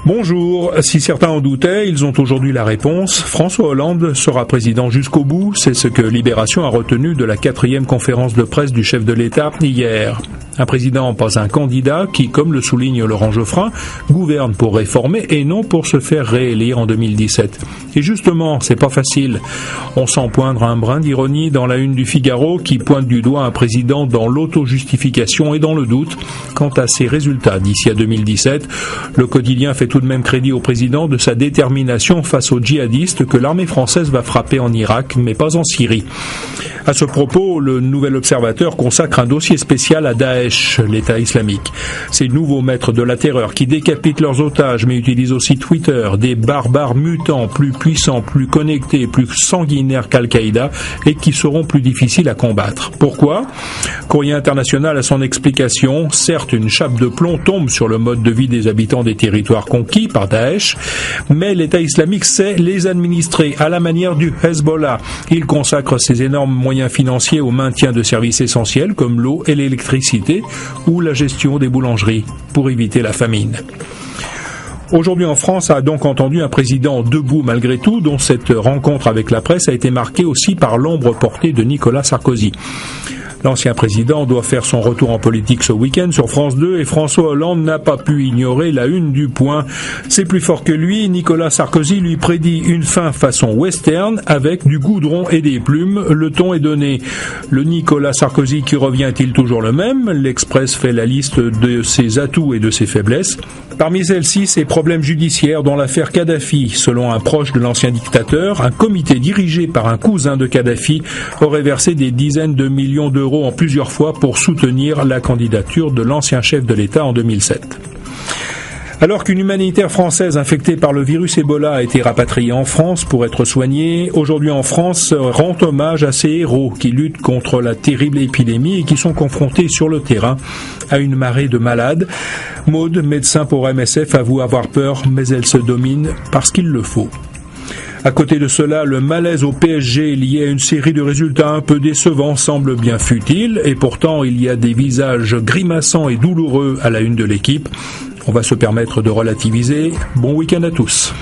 Bonjour, si certains en doutaient, ils ont aujourd'hui la réponse. François Hollande sera président jusqu'au bout, c'est ce que Libération a retenu de la 4e conférence de presse du chef de l'État hier. Un président, pas un candidat qui, comme le souligne Laurent Geoffrin, gouverne pour réformer et non pour se faire réélire en 2017. Et justement, c'est pas facile. On sent poindre un brin d'ironie dans la une du Figaro qui pointe du doigt un président dans l'auto-justification et dans le doute quant à ses résultats d'ici à 2017. Le quotidien fait tout de même crédit au président de sa détermination face aux djihadistes que l'armée française va frapper en Irak, mais pas en Syrie. À ce propos, le Nouvel Observateur consacre un dossier spécial à Daesh, l'État islamique. Ces nouveaux maîtres de la terreur qui décapitent leurs otages mais utilisent aussi Twitter, des barbares mutants plus puissants, plus connectés, plus sanguinaires qu'Al-Qaïda et qui seront plus difficiles à combattre. Pourquoi ? Courrier international a son explication. Certes, une chape de plomb tombe sur le mode de vie des habitants des territoires conquis par Daesh, mais l'État islamique sait les administrer à la manière du Hezbollah. Il consacre ses énormes moyens financiers au maintien de services essentiels comme l'eau et l'électricité ou la gestion des boulangeries pour éviter la famine. Aujourd'hui en France a donc entendu un président debout malgré tout, dont cette rencontre avec la presse a été marquée aussi par l'ombre portée de Nicolas Sarkozy. L'ancien président doit faire son retour en politique ce week-end sur France 2 et François Hollande n'a pas pu ignorer la une du Point. C'est plus fort que lui, Nicolas Sarkozy lui prédit une fin façon western avec du goudron et des plumes. Le ton est donné. Le Nicolas Sarkozy qui revient est-il toujours le même ? L'Express fait la liste de ses atouts et de ses faiblesses. Parmi celles-ci, ses problèmes judiciaires dans l'affaire Kadhafi. Selon un proche de l'ancien dictateur, un comité dirigé par un cousin de Kadhafi aurait versé des dizaines de millions d'euros en plusieurs fois pour soutenir la candidature de l'ancien chef de l'État en 2007. Alors qu'une humanitaire française infectée par le virus Ebola a été rapatriée en France pour être soignée, aujourd'hui en France rend hommage à ces héros qui luttent contre la terrible épidémie et qui sont confrontés sur le terrain à une marée de malades. Maud, médecin pour MSF, avoue avoir peur, mais elle se domine parce qu'il le faut. À côté de cela, le malaise au PSG lié à une série de résultats un peu décevants semble bien futile et pourtant il y a des visages grimaçants et douloureux à la une de l'équipe. On va se permettre de relativiser. Bon week-end à tous.